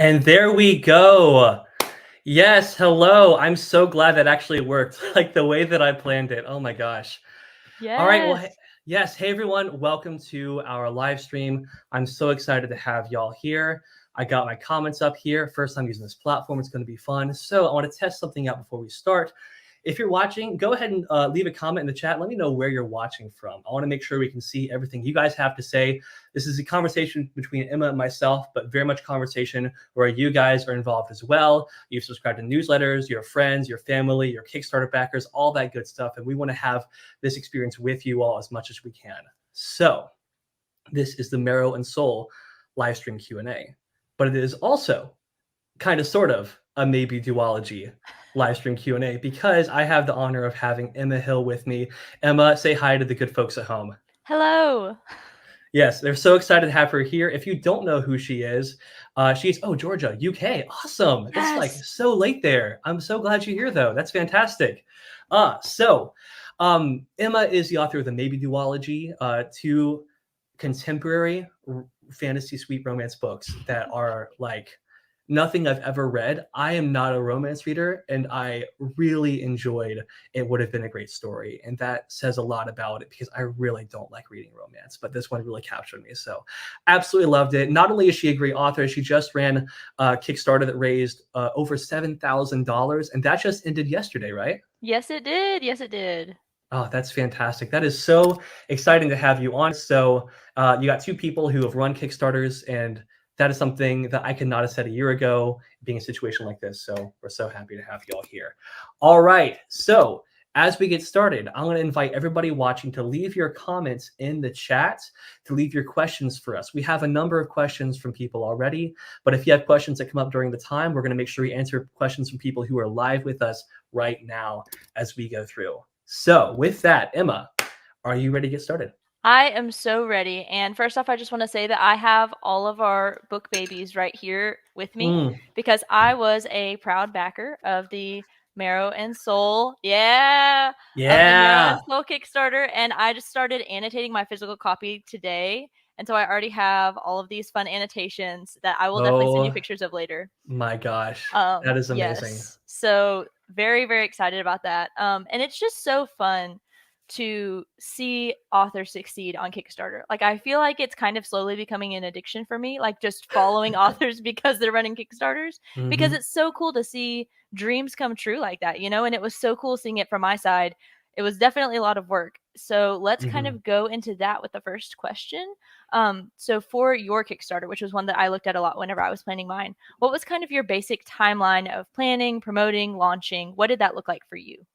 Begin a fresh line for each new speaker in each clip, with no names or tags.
And there we go. Yes, hello. I'm so glad that actually worked, like the way that I planned it. Oh my gosh. All right, well,
Yes.
yes. Hey everyone, welcome to our live stream. I'm so excited to have y'all here. I got my comments up here. First time using this platform, it's going to be fun. So I want to test something out before we start. If you're watching, go ahead and leave a comment in the chat. Let me know where you're watching from. I want to make sure we can see everything you guys have to say. This is a conversation between Emma and myself, but very much conversation where you guys are involved as well. You've subscribed to newsletters, your friends, your family, your Kickstarter backers, all that good stuff. And we want to have this experience with you all as much as we can. So this is the Marrow and Soul live stream Q&A, but it is also kind of sort of a maybe duology live stream Q&A because I have the honor of having Emma Hill with me. Emma, say hi to the good folks at home.
Hello.
Yes, they're so excited to have her here. If you don't know who she is, she's Georgia, UK. Awesome.
Yes.
It's like so late there. I'm so glad you're here though. That's fantastic. Emma is the author of the Maybe Duology, two contemporary fantasy sweet romance books that are like nothing I've ever read. I am not a romance reader, and I really enjoyed It Would Have Been a Great Story. And that says a lot about it because I really don't like reading romance, but this one really captured me. So absolutely loved it. Not only is she a great author, she just ran a Kickstarter that raised over $7,000, and that just ended yesterday, right?
Yes, it did. Yes, it did.
Oh, that's fantastic. That is so exciting to have you on. So you got two people who have run Kickstarters, and that is something that I could not have said a year ago, being a situation like this. So we're so happy to have you all here. All right. So as we get started, I'm going to invite everybody watching to leave your comments in the chat, to leave your questions for us. We have a number of questions from people already, but if you have questions that come up during the time, we're going to make sure we answer questions from people who are live with us right now as we go through. So with that, Emma, are you ready to get started?
I am so ready. And first off, I just want to say that I have all of our book babies right here with me because I was a proud backer of the Marrow and Soul. Yeah. Of the Marrow and Soul Kickstarter. And I just started annotating my physical copy today. And so I already have all of these fun annotations that I will definitely send you pictures of later.
My gosh, that is amazing.
Yes. So very, very excited about that. And it's just so fun to see authors succeed on Kickstarter. Like, I feel like it's kind of slowly becoming an addiction for me, like just following authors because they're running Kickstarters, because it's so cool to see dreams come true like that, you know? And it was so cool seeing it from my side. It was definitely a lot of work. So let's kind of go into that with the first question. So for your Kickstarter, which was one that I looked at a lot whenever I was planning mine, what was kind of your basic timeline of planning, promoting, launching? What did that look like for you?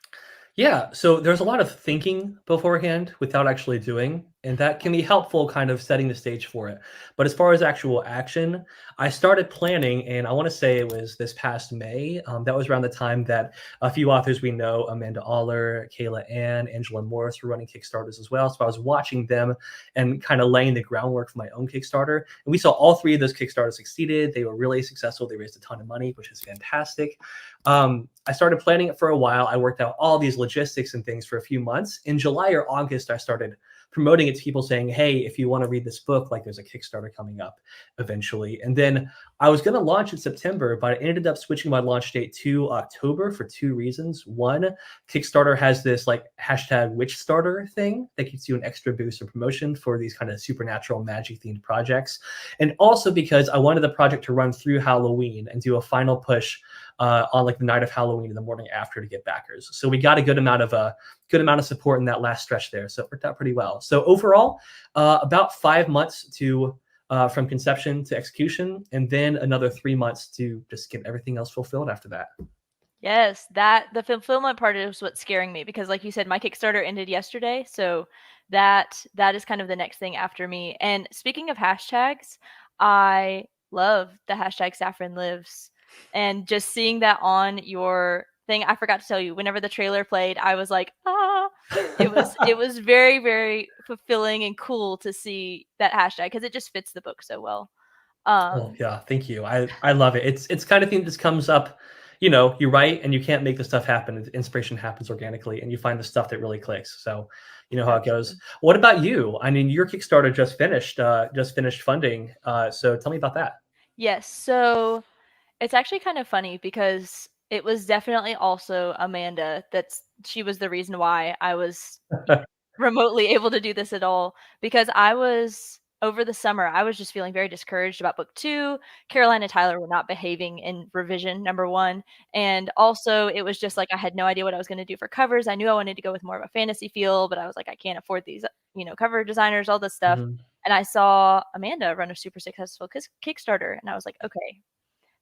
Yeah, so there's a lot of thinking beforehand without actually doing, and that can be helpful kind of setting the stage for it. But as far as actual action, I started planning, and I want to say it was this past May. That was around the time that a few authors we know, Amanda Aller, Kayla Ann, Angela Morris, were running Kickstarters as well. So I was watching them and kind of laying the groundwork for my own Kickstarter. And we saw all three of those Kickstarters succeeded. They were really successful. They raised a ton of money, which is fantastic. I started planning it for a while. I worked out all these logistics and things for a few months. In July or August, I started promoting it to people saying, hey, if you want to read this book, like there's a Kickstarter coming up eventually. And then I was going to launch in September, but I ended up switching my launch date to October for two reasons. One, Kickstarter has this like hashtag witch starter thing that gives you an extra boost of promotion for these kind of supernatural magic themed projects. And also because I wanted the project to run through Halloween and do a final push on like the night of Halloween and the morning after to get backers. So we got a good amount of support in that last stretch there. So it worked out pretty well. So overall, about 5 months to from conception to execution, and then another 3 months to just get everything else fulfilled after that.
Yes, the fulfillment part is what's scaring me because, like you said, my Kickstarter ended yesterday. So that is kind of the next thing after me. And speaking of hashtags, I love the hashtag Saffron Lives. And just seeing that on your thing, I forgot to tell you, whenever the trailer played, I was like, ah, it was very, very fulfilling and cool to see that hashtag because it just fits the book so well.
Oh yeah, thank you. I love it. It's kind of thing that just comes up, you know, you write and you can't make the stuff happen. Inspiration happens organically and you find the stuff that really clicks. So you know how it goes. What about you? I mean, your Kickstarter just finished funding. So tell me about that.
Yes. So It's actually kind of funny because it was definitely also Amanda she was the reason why I was remotely able to do this at all, because I was over the summer, I was just feeling very discouraged about book 2. Caroline and Tyler were not behaving in revision number 1, and also it was just like I had no idea what I was going to do for covers. I knew I wanted to go with more of a fantasy feel, but I was like, I can't afford these, cover designers, all this stuff.
Mhm.
And I saw Amanda run a super successful Kickstarter, and I was like, okay,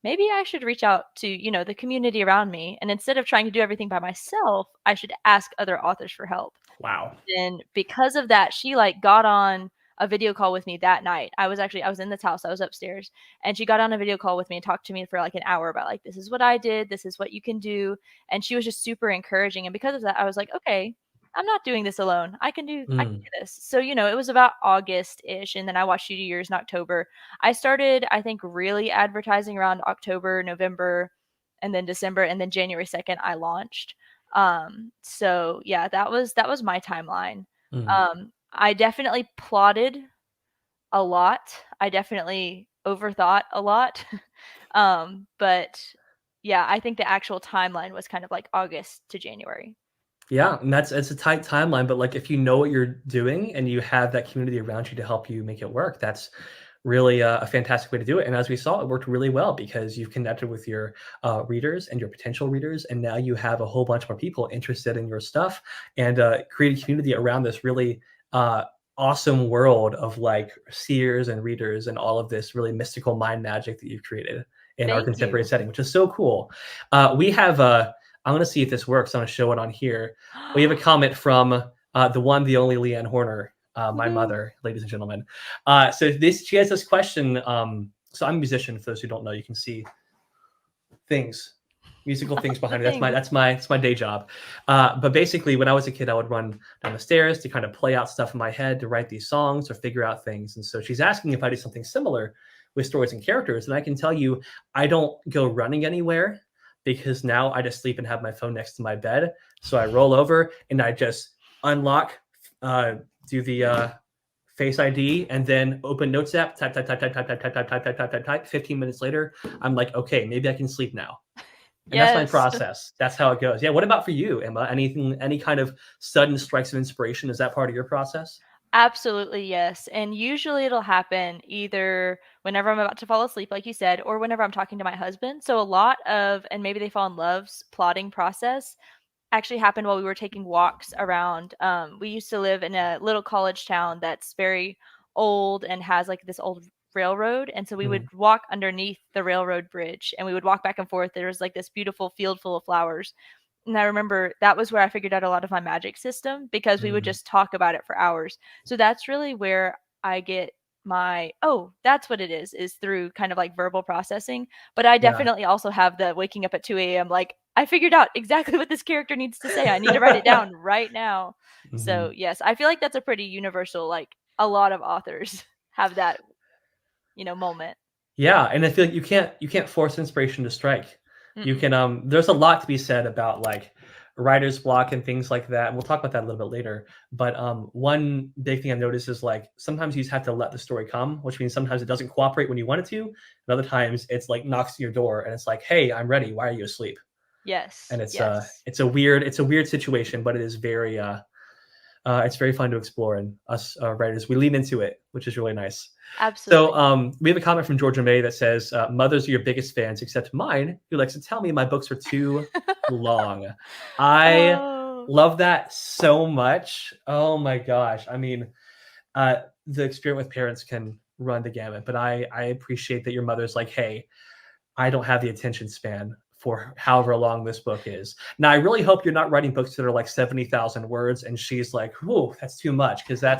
maybe I should reach out to, the community around me. And instead of trying to do everything by myself, I should ask other authors for help.
Wow.
And because of that, she like got on a video call with me that night. I was in this house, I was upstairs, and she got on a video call with me and talked to me for like an hour about like, this is what I did, this is what you can do. And she was just super encouraging. And because of that, I was like, okay, I'm not doing this alone. I can do this. So, it was about August-ish, and then I watched you do yours in October. I started, I think, really advertising around October, November, and then December, and then January 2nd I launched. So yeah, that was my timeline. I definitely plotted a lot. I definitely overthought a lot. But yeah, I think the actual timeline was kind of like August to January.
Yeah, and it's a tight timeline, but like if you know what you're doing and you have that community around you to help you make it work, that's really a fantastic way to do it. And as we saw, it worked really well because you've connected with your readers and your potential readers, and now you have a whole bunch more people interested in your stuff, and create a community around this really awesome world of like seers and readers and all of this really mystical mind magic that you've created in our
Thank
contemporary
you.
setting, which is so cool. We have I'm going to see if this works. I'm going to show it on here. We have a comment from the one, the only Leanne Horner, my mother, ladies and gentlemen. So she has this question. So I'm a musician. For those who don't know, you can see musical things behind me. That's my day job. But basically, when I was a kid, I would run down the stairs to kind of play out stuff in my head to write these songs or figure out things. And so she's asking if I do something similar with stories and characters. And I can tell you, I don't go running anywhere, because now I just sleep and have my phone next to my bed. So I roll over and I just unlock, do the Face ID, and then open Notes app, type. 15 minutes later, I'm like, okay, maybe I can sleep now. And that's my process. That's how it goes. Yeah. What about for you, Emma? Any kind of sudden strikes of inspiration? Is that part of your process?
Absolutely, yes. And usually it'll happen either whenever I'm about to fall asleep, like you said, or whenever I'm talking to my husband. So a lot of, and maybe they fall in love's plotting process actually happened while we were taking walks around. We used to live in a little college town that's very old and has like this old railroad. And so we would walk underneath the railroad bridge, and we would walk back and forth. There was like this beautiful field full of flowers. And I remember that was where I figured out a lot of my magic system, because we would just talk about it for hours. So that's really where I get that's what it is through kind of like verbal processing. But I definitely also have the waking up at 2 a.m. like, I figured out exactly what this character needs to say. I need to write it down right now. So yes, I feel like that's a pretty universal, like a lot of authors have that, moment.
Yeah, and I feel like you can't force inspiration to strike. You can there's a lot to be said about like writer's block and things like that. And we'll talk about that a little bit later. But one big thing I've noticed is like sometimes you just have to let the story come, which means sometimes it doesn't cooperate when you want it to, and other times it's like knocks on your door and it's like, hey, I'm ready. Why are you asleep?
Yes.
And it's a weird situation, but it is it's very fun to explore, and us writers, we lean into it, which is really nice.
Absolutely.
So we have a comment from Georgia May that says, mothers are your biggest fans, except mine, who likes to tell me my books are too long. I love that so much. Oh my gosh. I mean, the experiment with parents can run the gamut, but I appreciate that your mother's like, hey, I don't have the attention span for however long this book is. Now, I really hope you're not writing books that are like 70,000 words and she's like, whoa, that's too much. Because I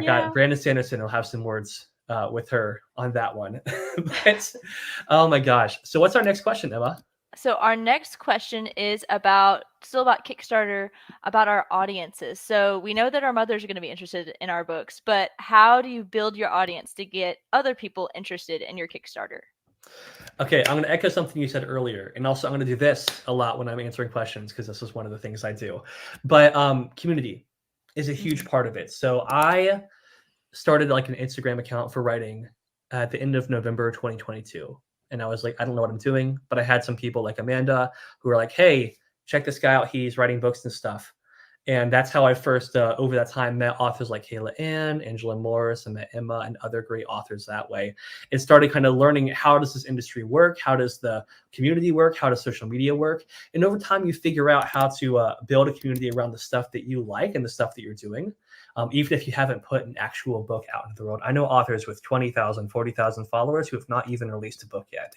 got Brandon Sanderson will have some words with her on that one. But, oh my gosh. So what's our next question, Emma?
So our next question is still about Kickstarter, about our audiences. So we know that our mothers are going to be interested in our books, but how do you build your audience to get other people interested in your Kickstarter?
Okay, I'm going to echo something you said earlier. And also I'm going to do this a lot when I'm answering questions, because this is one of the things I do. But community is a huge part of it. So I started like an Instagram account for writing at the end of November 2022. and I was like, I don't know what I'm doing. But I had some people like Amanda who were like, hey, check this guy out. He's writing books and stuff. And that's how I first, over that time, met authors like Kayla Ann, Angela Morris, and met Emma and other great authors that way. And started kind of learning, how does this industry work? How does the community work? How does social media work? And over time, you figure out how to build a community around the stuff that you like and the stuff that you're doing. Even if you haven't put an actual book out into the world. I know authors with 20,000, 40,000 followers who have not even released a book yet.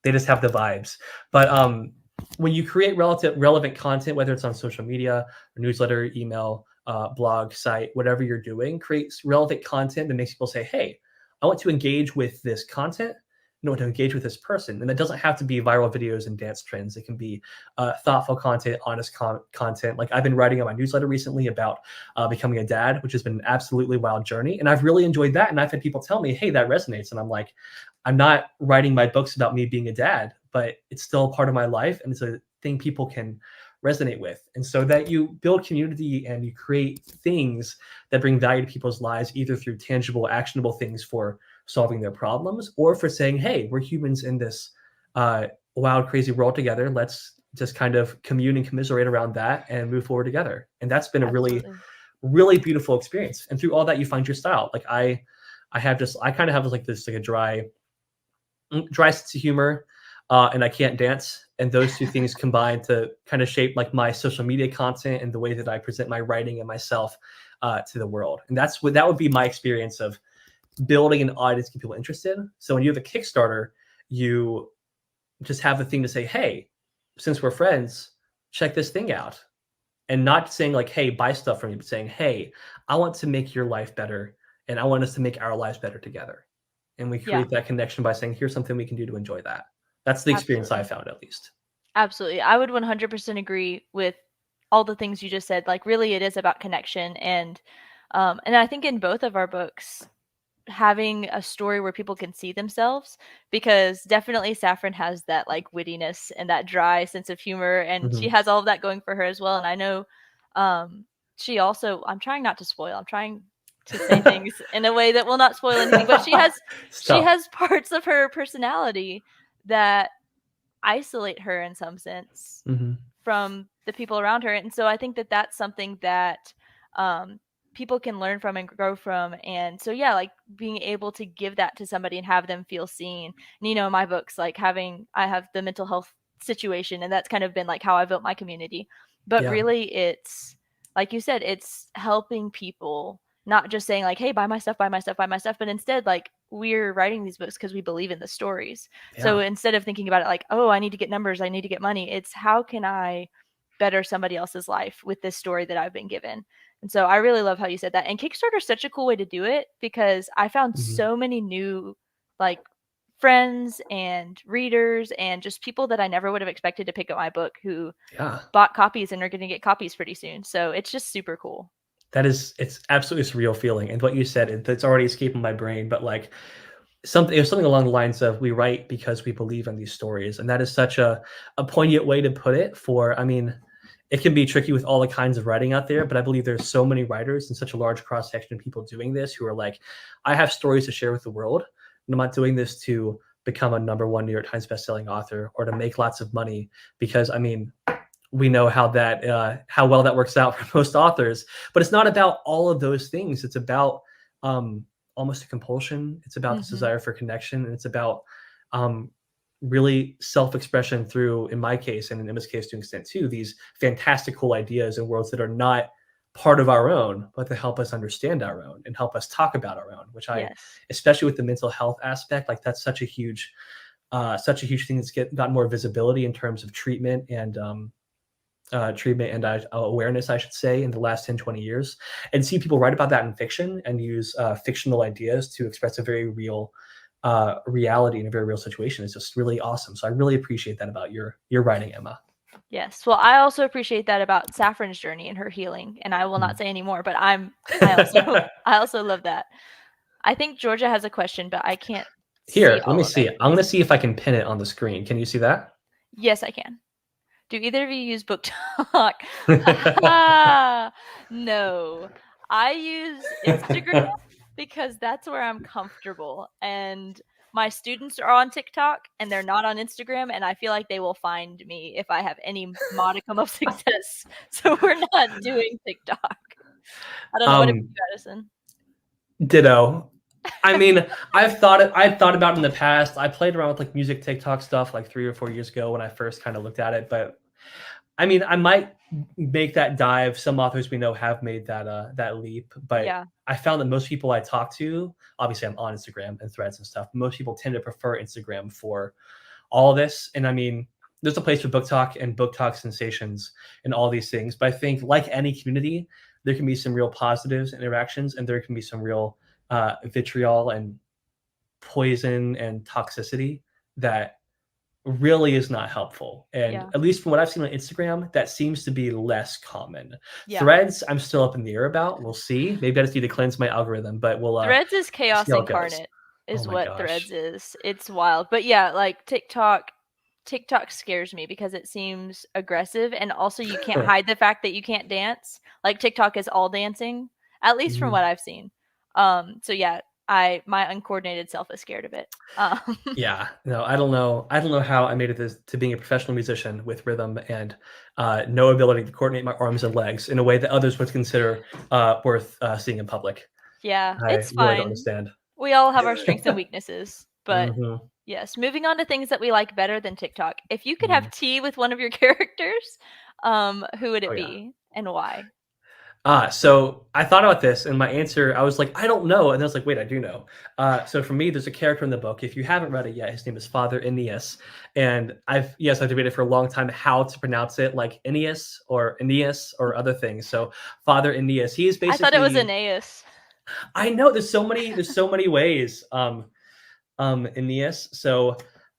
They just have the vibes. But when you create relevant content, whether it's on social media, or newsletter, email, blog, site, whatever you're doing, creates relevant content that makes people say, hey, I want to engage with this content. I want to engage with this person. And it doesn't have to be viral videos and dance trends. It can be thoughtful content, honest content. Like I've been writing on my newsletter recently about becoming a dad, which has been an absolutely wild journey. And I've really enjoyed that. And I've had people tell me, hey, that resonates. And I'm like, I'm not writing my books about me being a dad, but it's still a part of my life. And it's a thing people can resonate with. And so that you build community and you create things that bring value to people's lives, either through tangible, actionable things for solving their problems, or for saying, hey, we're humans in this wild, crazy world together. Let's just kind of commune and commiserate around that and move forward together. And that's been a really, really beautiful experience. And through all that, you find your style. Like I kind of have like a dry sense of humor, and I can't dance. And those two things combine to kind of shape like my social media content and the way that I present my writing and myself to the world. And that would be my experience of building an audience, get people interested. So when you have a Kickstarter, you just have a thing to say, hey, since we're friends, check this thing out. And not saying like, hey, buy stuff from me, but saying, hey, I want to make your life better. And I want us to make our lives better together. And we create that connection by saying, here's something we can do to enjoy that. That's the experience I found, at least.
Absolutely. I would 100% agree with all the things you just said. Like really it is about connection. And I think in both of our books, having a story where people can see themselves, because definitely Saffron has that like wittiness and that dry sense of humor, and she has all of that going for her as well. And I know she also, I'm trying not to spoil, I'm trying to say things in a way that will not spoil anything, but she has parts of her personality that isolate her in some sense from the people around her. And so I think that that's something that people can learn from and grow from. And so, yeah, like being able to give that to somebody and have them feel seen. And, you know, my books, like I have the mental health situation, and that's kind of been like how I built my community. But really it's, like you said, it's helping people, not just saying like, hey, buy my stuff, but instead like we're writing these books because we believe in the stories. So instead of thinking about it like, oh, I need to get numbers, I need to get money, it's how can I better somebody else's life with this story that I've been given. And so I really love how you said that. And Kickstarter is such a cool way to do it, because I found so many new like friends and readers and just people that I never would have expected to pick up my book who bought copies and are going to get copies pretty soon. So it's just super cool.
It's absolutely a surreal feeling. And what you said, it's already escaping my brain, but like something along the lines of, we write because we believe in these stories. And that is such a poignant way to put it. I mean, it can be tricky with all the kinds of writing out there, but I believe there's so many writers and such a large cross section of people doing this who are like, I have stories to share with the world. And I'm not doing this to become a #1 New York Times bestselling author or to make lots of money, because I mean, we know how well that works out for most authors. But it's not about all of those things. It's about almost a compulsion. It's about this desire for connection, and it's about really self-expression through, in my case, and in Emma's case to an extent too, these fantastical ideas and worlds that are not part of our own, but to help us understand our own and help us talk about our own, which especially with the mental health aspect, like that's such a huge thing that's gotten more visibility in terms of treatment and awareness, I should say, in the last 10, 20 years. And see people write about that in fiction and use fictional ideas to express a very real reality in a very real situation. It's just really awesome. So I really appreciate that about your writing, Emma.
Yes. Well, I also appreciate that about Saffron's journey and her healing. And I will not say any more, but I also love that. I think Georgia has a question, but I can't
Here, let me see. I'm going to see if I can pin it on the screen. Can you see that?
Yes, I can. Do either of you use Book Talk? No. I use Instagram because that's where I'm comfortable. And my students are on TikTok and they're not on Instagram, and I feel like they will find me if I have any modicum of success. So we're not doing TikTok. I don't know what about you, Addison.
Ditto. I mean, I've thought about it in the past. I played around with like music TikTok stuff like 3 or 4 years ago when I first kind of looked at it, but I mean, I might make that dive. Some authors we know have made that leap, but
Yeah.
I found that most people I talk to, obviously I'm on Instagram and Threads and stuff. Most people tend to prefer Instagram for all this. And I mean, there's a place for book talk and book talk sensations and all these things. But I think, like any community, there can be some real positives and interactions, and there can be some real vitriol and poison and toxicity that really is not helpful. And
Yeah.
at least from what I've seen on Instagram, that seems to be less common.
Yeah.
Threads, I'm still up in the air about. We'll see. Maybe I just need to cleanse my algorithm, but we'll
Threads is chaos
see how it goes.
incarnate, is
Oh my
what
gosh.
Threads is. It's wild. But yeah, like TikTok scares me because it seems aggressive, and also you can't hide the fact that you can't dance. Like TikTok is all dancing, at least from what I've seen. So yeah, my uncoordinated self is scared of it.
Yeah, no, I don't know how I made it to being a professional musician with rhythm and no ability to coordinate my arms and legs in a way that others would consider worth seeing in public.
Yeah,
I
it's
really
fine.
don't understand.
We all have our strengths and weaknesses, but
Mhm.
yes, moving on to things that we like better than TikTok. If you could have tea with one of your characters, who would it
Oh, yeah.
be and why?
So I thought about this, and my answer, I was like, I don't know. And I was like, wait, I do know. So for me, there's a character in the book. If you haven't read it yet, his name is Father Aeneas. And I've debated for a long time how to pronounce it, like Aeneas or other things. So Father Aeneas, he is basically.
I thought it was Aeneas.
I know there's so many ways. Aeneas. So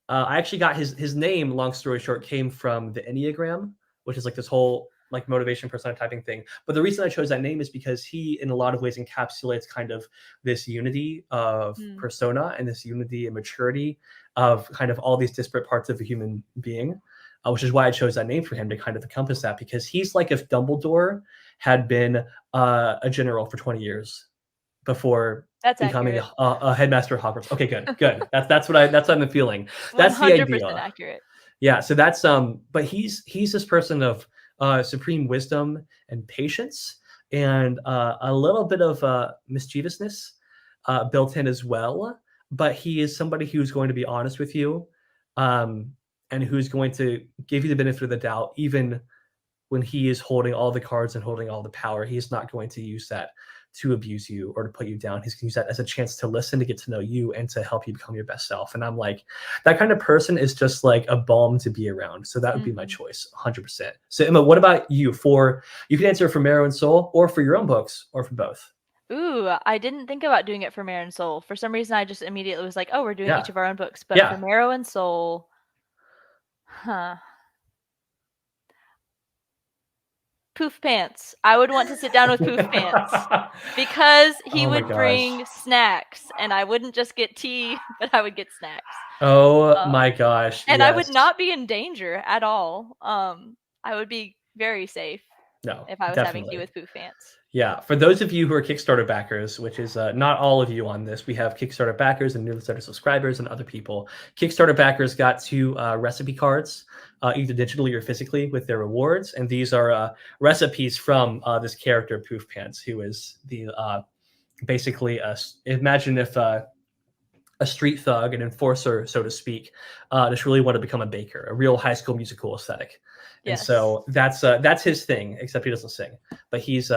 I actually got his name, long story short, came from the Enneagram, which is like this whole like motivation persona typing thing. But the reason I chose that name is because he, in a lot of ways, encapsulates kind of this unity of persona and this unity and maturity of kind of all these disparate parts of a human being, which is why I chose that name for him to kind of encompass that, because he's like if Dumbledore had been a general for 20 years before
That's
becoming
accurate.
a headmaster of Hogwarts. Okay, good. That's what I'm feeling. That's the
100%
idea.
accurate.
Yeah. So that's but he's this person of supreme wisdom and patience and a little bit of mischievousness built in as well. But he is somebody who's going to be honest with you, and who's going to give you the benefit of the doubt, even when he is holding all the cards and holding all the power. He's not going to use that to abuse you or to put you down. He's going to use that as a chance to listen, to get to know you, and to help you become your best self. And I'm like, that kind of person is just like a balm to be around. So that would be my choice, 100%. So Emma, what about you? You can answer for Marrow and Soul, or for your own books, or for both.
Ooh, I didn't think about doing it for Marrow and Soul. For some reason, I just immediately was like, oh, we're doing each of our own books. But for Marrow and Soul, Poof Pants. I would want to sit down with Poof Pants because he would bring snacks, and I wouldn't just get tea, but I would get snacks.
Oh my gosh.
And I would not be in danger at all. I would be very safe if I was having tea with Poof Pants.
Yeah, for those of you who are Kickstarter backers, which is not all of you on this, we have Kickstarter backers and newsletter subscribers and other people. Kickstarter backers got 2 recipe cards, either digitally or physically, with their rewards. And these are recipes from this character, Poof Pants, who is the basically, imagine if a street thug, an enforcer, so to speak, just really wanted to become a baker, a real High School Musical aesthetic. And so that's his thing, except he doesn't sing. But he's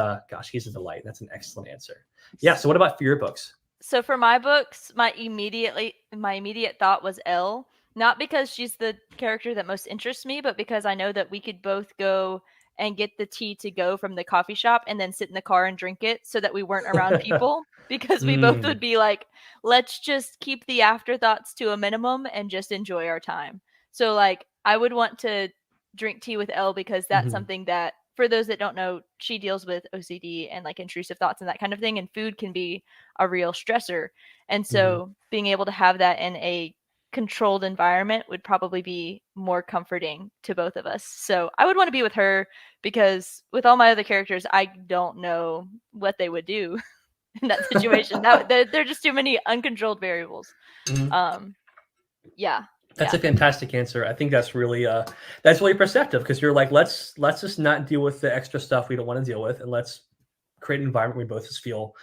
he's a delight. That's an excellent answer. Yeah. So what about for your books?
So for my books, my immediate thought was Elle, not because she's the character that most interests me, but because I know that we could both go and get the tea to go from the coffee shop and then sit in the car and drink it, so that we weren't around people, because we both would be like, let's just keep the afterthoughts to a minimum and just enjoy our time. So like, I would want to drink tea with Elle because that's something that, for those that don't know, she deals with OCD and like intrusive thoughts and that kind of thing, and food can be a real stressor. And so being able to have that in a controlled environment would probably be more comforting to both of us. So I would want to be with her, because with all my other characters, I don't know what they would do in that situation. That there are just too many uncontrolled variables.
Mhm.
Yeah.
That's
Yeah.
a fantastic answer. I think that's really perceptive because you're like, let's just not deal with the extra stuff we don't want to deal with, and let's create an environment where we both just feel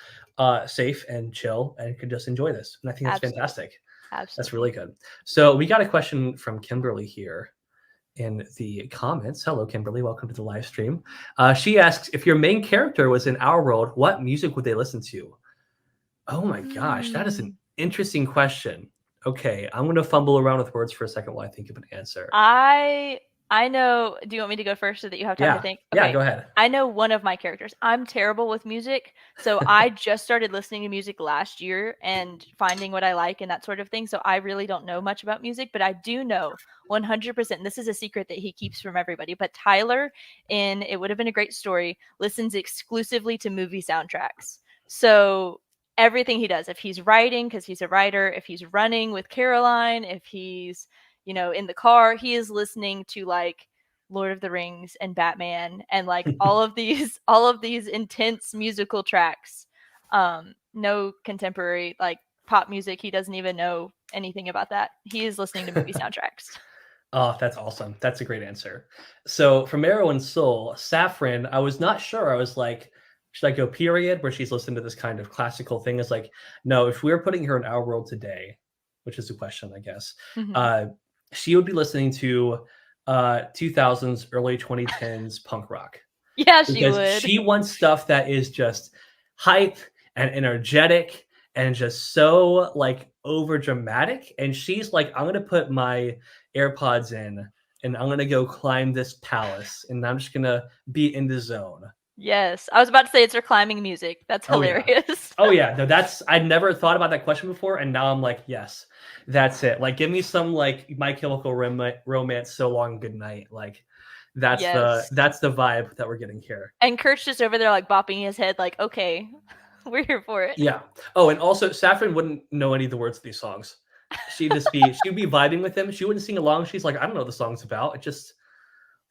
safe and chill and can just enjoy this. And I think that's
Absolutely.
fantastic. That's really
Absolutely.
good. So we got a question from Kimberly here in the comments. Hello, Kimberly. Welcome to the live stream. She asks, if your main character was in our world, what music would they listen to? Oh my gosh, that is an
Hmm.
interesting question. Okay, I'm going to fumble around with words for a second while I think of an answer.
I know. Do you want me to go first so that you have time to
Yeah,
think?
yeah,
Okay.
go ahead.
I know one of my characters. I'm terrible with music, so I just started listening to music last year and finding what I like and that sort of thing. So I really don't know much about music, but I do know 100%. And this is a secret that he keeps from everybody. But Tyler in It Would Have Been a Great Story listens exclusively to movie soundtracks. So everything he does, if he's writing, because he's a writer, if he's running with Caroline, if he's in the car, he is listening to like Lord of the Rings and Batman and like all of these all of these intense musical tracks. No contemporary like pop music. He doesn't even know anything about that. He is listening to movie soundtracks.
Oh, that's awesome. That's a great answer. So for Marrow and Soul, Saffron, I was not sure. I was like, should I go period where she's listening to this kind of classical thing? It's like, no, if we were putting her in our world today, which is the question, I guess,
Mhm.
uh, she would be listening to 2000s, early 2010s punk rock
Yeah, she
because
would.
she wants stuff that is just hype and energetic and just so like over dramatic. And she's like, I'm gonna put my AirPods in and I'm gonna go climb this palace and I'm just gonna be in the zone.
Yes. I was about to say it's her climbing music. That's
Oh yeah.
hilarious.
Oh yeah. No, that's I'd never thought about that question before, and now I'm like, yes, that's it. Like, give me some like My Chemical Romance, So Long Good Night. Like,
Yes.
that's the vibe that we're getting here.
And Kurt's just over there like bopping his head like, "Okay, we're here for it."
Yeah. Oh, and also Saffron wouldn't know any of the words of these songs. She'd be vibing with them. She wouldn't sing along. She's like, I don't know what the song's about. It's just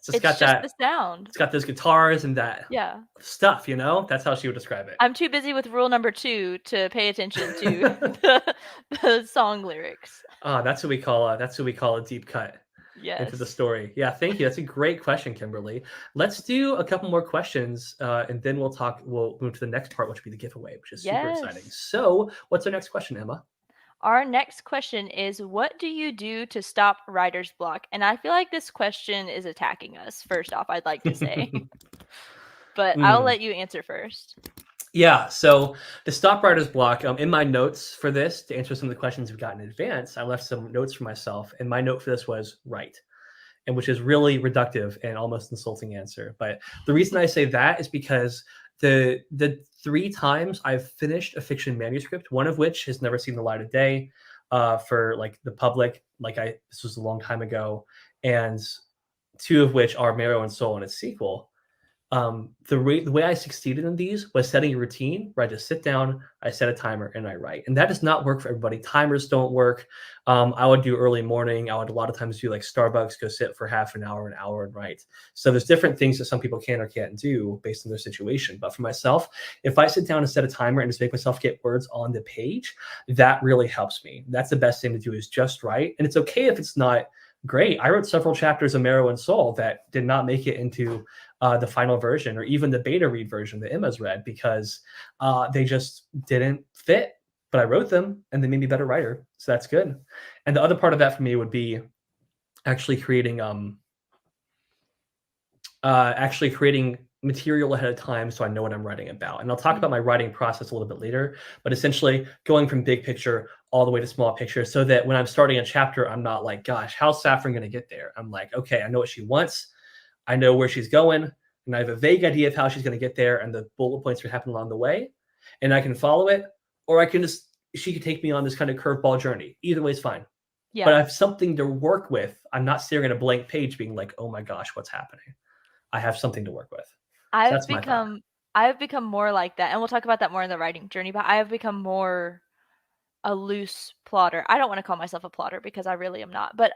It's
got
just the
that.
sound.
It's got those guitars and that
Yeah.
stuff. That's how she would describe it.
I'm too busy with rule number 2 to pay attention to the song lyrics.
Ah, that's what we call a deep cut into the
Yes.
story. Yeah, thank you. That's a great question, Kimberly. Let's do a couple more questions, and then We'll move to the next part, which will be the giveaway, which is super exciting.
Yes.
So, what's our next question, Emma?
Our next question is, what do you do to stop writer's block? And I feel like this question is attacking us, first off, I'd like to say. But I'll
Mm.
let you answer first.
Yeah, so to stop writer's block, in my notes for this, to answer some of the questions we got in advance, I left some notes for myself, and my note for this was write, and which is really reductive and almost insulting answer. But the reason I say that is because the three times I've finished a fiction manuscript, one of which has never seen the light of day, for like the public, this was a long time ago, and two of which are Marrow and Soul and its sequel. The way I succeeded in these was setting a routine where I just sit down, I set a timer, and I write. And that does not work for everybody. Timers don't work. I would do early morning. I would a lot of times do like Starbucks, go sit for half an hour, and write. So there's different things that some people can or can't do based on their situation. But for myself, if I sit down and set a timer and just make myself get words on the page, that really helps me. That's the best thing to do is just write. And it's okay if it's not great. I wrote several chapters of Marrow and Soul that did not make it into the final version or even the beta read version that Emma's read because they just didn't fit. But I wrote them and they made me a better writer. So that's good. And the other part of that for me would be actually creating material ahead of time so I know what I'm writing about. And I'll talk about my writing process a little bit later, but essentially going from big picture all the way to small picture so that when I'm starting a chapter, I'm not like, gosh, how's Saffron going to get there? I'm like, okay, I know what she wants. I know where she's going, and I have a vague idea of how she's going to get there, and the bullet points are happening along the way, and I can follow it, or I can she could take me on this kind of curveball journey. Either way is fine. But I
Yeah.
have something to work with. I'm not staring at a blank page being like, oh my gosh, what's happening? I have something to work with. So
I've
that's my thought.
become I've become more like that, and we'll talk about that more in the writing journey, but I have become more a loose plotter. I don't want to call myself a plotter because I really am not, but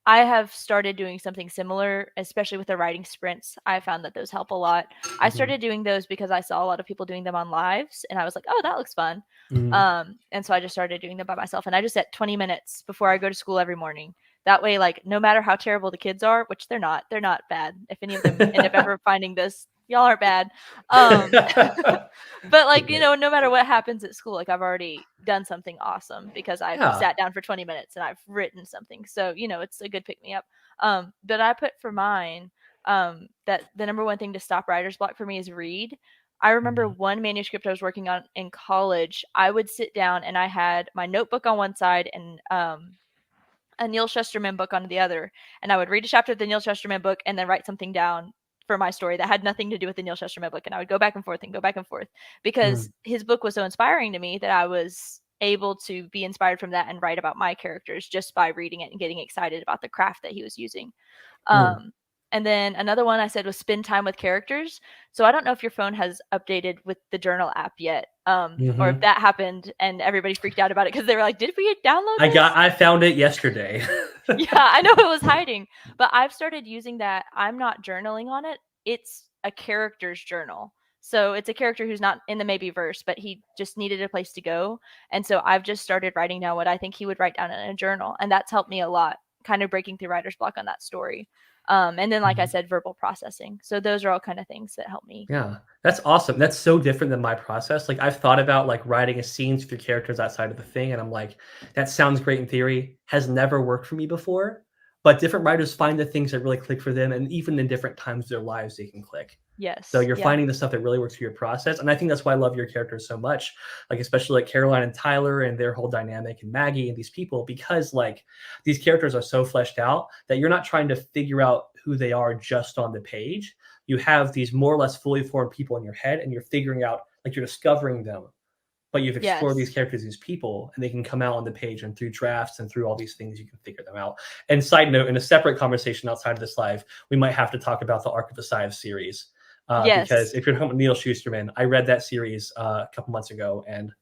I have started doing something similar, especially with the writing sprints. I found that those help a lot. I
Mhm.
started doing those because I saw a lot of people doing them on lives, and I was like, oh, that looks fun.
Mhm.
And so I just started doing them by myself, and I just set 20 minutes before I go to school every morning. That way, like, no matter how terrible the kids are, which they're not bad. If any of them end up ever finding this, y'all aren't bad. But like,
Good.
no matter what happens at school, like I've already done something awesome because I've
Yeah.
sat down for 20 minutes and I've written something. So, it's a good pick me up. But I put for mine, that the number one thing to stop writer's block for me is read. I remember
Mhm.
one manuscript I was working on in college. I would sit down and I had my notebook on one side and a Neil Shusterman book on the other, and I would read a chapter of the Neil Shusterman book and then write something down for my story that had nothing to do with the Neil Shusterman book, and I would go back and forth and go back and forth because
Mhm.
his book was so inspiring to me that I was able to be inspired from that and write about my characters just by reading it and getting excited about the craft that he was using.
Mhm.
Um, and then another one I said was spend time with characters. So I don't know if your phone has updated with the journal app yet, or if
Mhm.
that happened and everybody freaked out about it because they were like, "Did we download this?"
I found it yesterday.
Yeah, I know it was hiding, but I've started using that. I'm not journaling on it. It's a character's journal. So it's a character who's not in the maybe verse, but he just needed a place to go. And so I've just started writing down what I think he would write down in a journal. And that's helped me a lot, kind of breaking through writer's block on that story. And then, like I
Mhm.
said, verbal processing. So those are all kind of things that help me.
Yeah, that's awesome. That's so different than my process. Like I've thought about like writing a scenes through characters outside of the thing, and I'm like, that sounds great in theory. Has never worked for me before. But different writers find the things that really click for them, and even in different times of their lives, they can click. So
Yes.
you're
Yeah.
finding the stuff that really works for your process, and I think that's why I love your characters so much. Like especially like Caroline and Tyler and their whole dynamic, and Maggie and these people, because like these characters are so fleshed out that you're not trying to figure out who they are just on the page. You have these more or less fully formed people in your head, and you're figuring out like you're discovering them, but you've explored these
Yes.
characters, these people, and they can come out on the page, and through drafts and through all these things you can figure them out. And side note, in a separate conversation outside of this live, we might have to talk about the Arc of the Scythe series, because
Yes.
if you're talking about Neil Shusterman, I read that series a couple months ago, and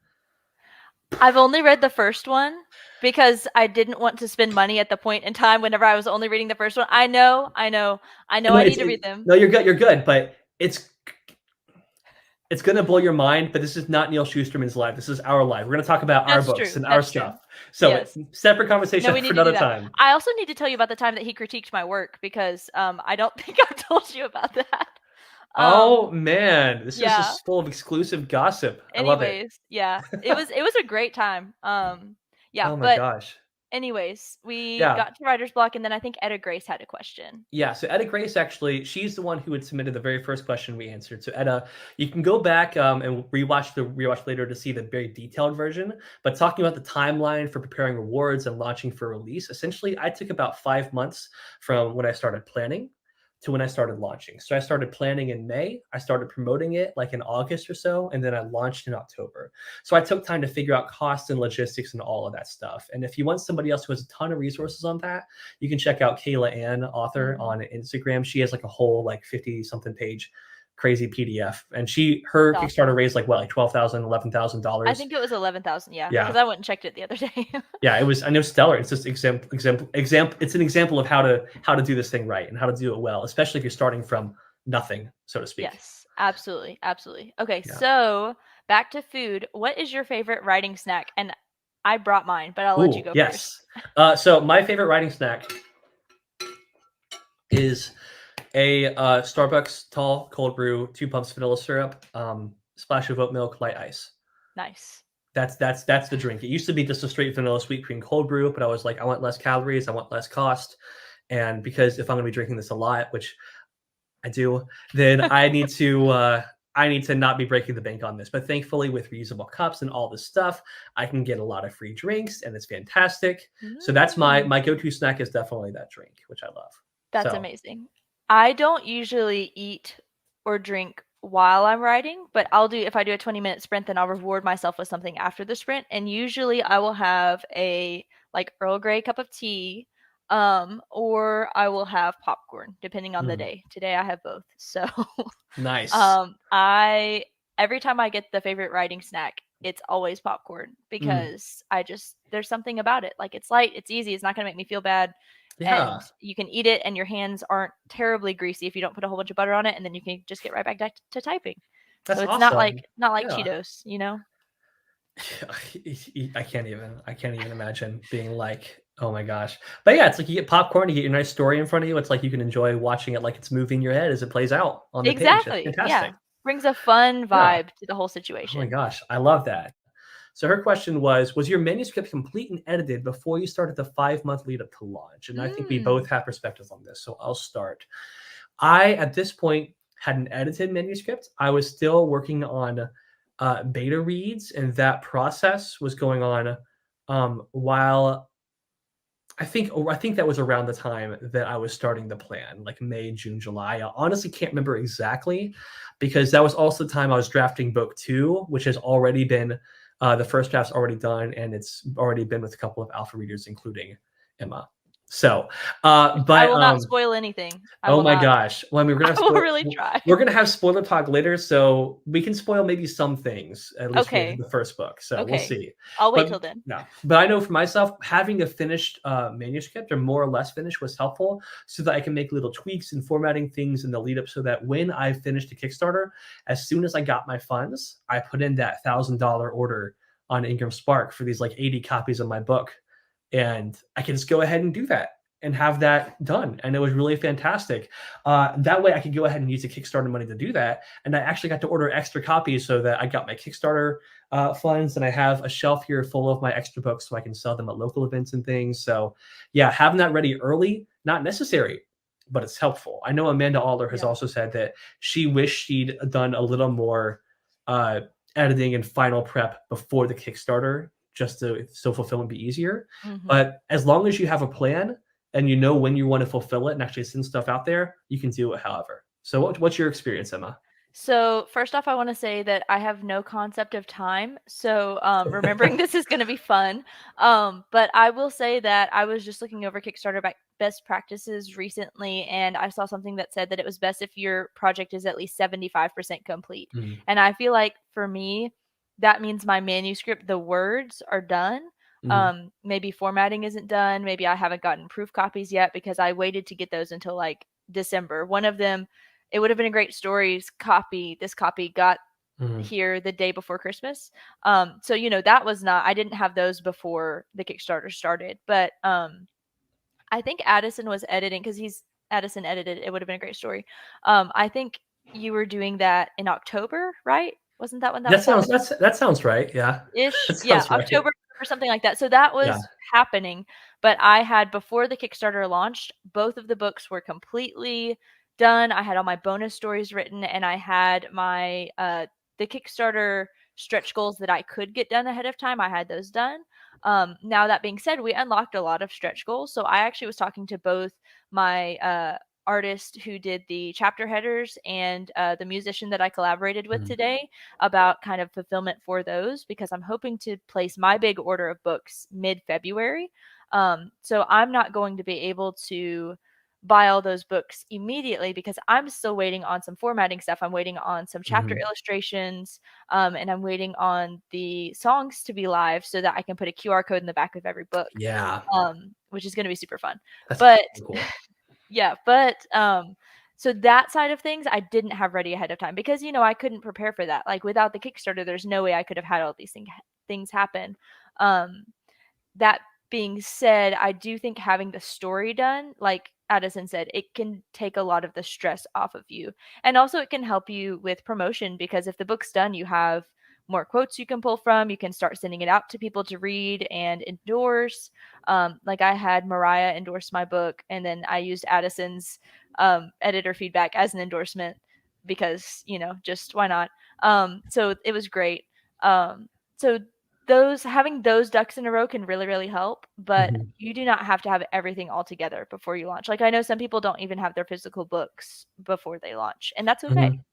I've only read the first one because I didn't want to spend money at the point in time whenever I was only reading the first one. I know
no,
I need to read them.
no, you're good, but it's gonna blow your mind. But this is not Neil Shusterman's life. This is our life. We're gonna talk about our
That's
books
true.
and our
That's true.
stuff. So
Yes.
separate
No,
conversation
we
for
need to do
another
that.
time.
I also need to tell you about the time that he critiqued my work because I don't think I've told you about that. Um,
Oh man, this is
yeah.
just full of exclusive gossip. I love it.
Anyways, yeah. It was a great time. Yeah,
Oh my
but
gosh.
anyways, we
Yeah.
got to writer's block and then I think Etta Grace had a question.
Yeah. So Etta Grace actually, she's the one who had submitted the very first question we answered. So Etta, you can go back and rewatch later to see the very detailed version. But talking about the timeline for preparing rewards and launching for release, essentially, I took about 5 months from when I started planning to when I started launching. So I started planning in May. I started promoting it like in August or so, and then I launched in October. So I took time to figure out costs and logistics and all of that stuff. And if you want somebody else who has a ton of resources on that, you can check out Kayla Ann, author,
Mm,
on Instagram. She has like a whole like 50 something page crazy PDF. And
that's
her Kickstarter
awesome.
raised like what, like 12,000,
I
$11,000.
think it was 11,000, yeah, because
Yeah.
I went and checked it the other day.
Yeah, it was, I know, stellar. It's just example. It's an example of how to do this thing right and how to do it well, especially if you're starting from nothing, so to speak.
Yes, absolutely, absolutely. Okay,
Yeah.
so back to food. What is your favorite writing snack? And I brought mine, but I'll let you
Ooh,
go first.
yes. So my favorite writing snack is a Starbucks tall cold brew, 2 pumps vanilla syrup, splash of oat milk, light ice.
Nice.
That's the drink. It used to be just a straight vanilla sweet cream cold brew, but I was like, I want less calories, I want less cost, and because if I'm gonna be drinking this a lot, which I do, then I need to not be breaking the bank on this. But thankfully, with reusable cups and all this stuff, I can get a lot of free drinks, and it's fantastic. So that's
Mm,
my go-to snack is definitely that drink, which I love.
that's
So
amazing. I don't usually eat or drink while I'm writing, but if I do a 20-minute sprint, then I'll reward myself with something after the sprint. And usually I will have a like Earl Grey cup of tea, or I will have popcorn, depending on the
mm,
day. Today I have both. So
nice.
I every time I get the favorite writing snack, it's always popcorn
Mm,
because there's something about it. Like it's light, it's easy, it's not gonna make me feel bad.
Yeah,
and you can eat it and your hands aren't terribly greasy if you don't put a whole bunch of butter on it, and then you can just get right back to typing. So
that's
it's not like
awesome. Yeah.
Cheetos, you know?
I can't even imagine being like, oh my gosh. But yeah, it's like you get popcorn, you get your nice story in front of you. It's like you can enjoy watching it like it's moving in your head as it plays out on the page. That's
Exactly, yeah.
fantastic.
Brings a fun
Yeah.
vibe to the whole
Oh my
situation.
gosh, I love that. So her question was your manuscript complete and edited before you started the 5-month lead up to launch? And I think we both
Mm.
have perspectives on this. So I'll start. I, at this point, had an edited manuscript. I was still working on beta reads, and that process was going on while I think that was around the time that I was starting the plan, like May, June, July. I honestly can't remember exactly because that was also the time I was drafting book 2, which has already been the first draft's already done, and it's already been with a couple of alpha readers, including Emma. So,
I
but
will not spoil anything. I
oh
will
my
not.
gosh. Well, I mean,
I will really try.
we're gonna have spoiler talk later, so we can spoil maybe some things, at least with
Okay,
the first book. So we'll
okay.
see.
I'll wait
But
till then.
no, but I know for myself, having a finished manuscript or more or less finished was helpful so that I can make little tweaks and formatting things in the lead up so that when I finished the Kickstarter, as soon as I got my funds, I put in that $1,000 order on Ingram Spark for these like 80 copies of my book. And I can just go ahead and do that and have that done. And it was really fantastic. That way I could go ahead and use the Kickstarter money to do that. And I actually got to order extra copies so that I got my Kickstarter funds and I have a shelf here full of my extra books so I can sell them at local events and things. So yeah, having that ready early, not necessary, but it's helpful. I know Amanda Aller has
Yeah.
also said that she wished she'd done a little more uh, editing and final prep before the Kickstarter just to so fulfillment be easier.
Mhm.
But as long as you have a plan and you know when you want to fulfill it and actually send stuff out there, you can do it however. So what's your experience, Emma?
So, first off, I wanna say that I have no concept of time, so, remembering this is gonna be fun. But I will say that I was just looking over Kickstarter best practices recently, and I saw something that said that it was best if your project is at least 75% complete.
Mhm.
And I feel like for me, that means my manuscript, the words are done.
Mhm.
Maybe formatting isn't done, maybe I haven't gotten proof copies yet because I waited to get those until, like, December. One of them, it would have been a great stories copy. This copy got
Mhm.
here the day before Christmas. So that was not, I didn't have those before the Kickstarter started. But I think Addison was editing because he's Addison edited. It would have been a great story. I think you were doing that in October, right? Wasn't that when that was happening?
That sounds right. Yeah.
Ish.
That
Yeah,
sounds right.
October or something like that. So that
Yeah.
was happening, but I had, before the Kickstarter launched, both of the books were completely done. I had all my bonus stories written, and I had my the Kickstarter stretch goals that I could get done ahead of time. I had those done. Now that being said, we unlocked a lot of stretch goals. So I actually was talking to both my artist who did the chapter headers and the musician that I collaborated with
Mhm.
today about kind of fulfillment for those, because I'm hoping to place my big order of books mid-February. So I'm not going to be able to buy all those books immediately because I'm still waiting on some formatting stuff. I'm waiting on some chapter
Mhm.
illustrations, and I'm waiting on the songs to be live so that I can put a QR code in the back of every book,
Yeah.
which is going to be super fun.
That's
But
cool.
yeah, but so that side of things I didn't have ready ahead of time because I couldn't prepare for that. Like, without the Kickstarter, there's no way I could have had all these things happen. Um that being said, I do think having the story done, like Addison said, it can take a lot of the stress off of you. And also it can help you with promotion because if the book's done, you have more quotes you can pull from. You can start sending it out to people to read and endorse. Like, I had Mariah endorse my book, and then I used Addison's editor feedback as an endorsement because, just why not? So it was great. So those having those ducks in a row can really, really help, but
Mhm.
you do not have to have everything all together before you launch. Like, I know some people don't even have their physical books before they launch, and that's okay.
Mhm.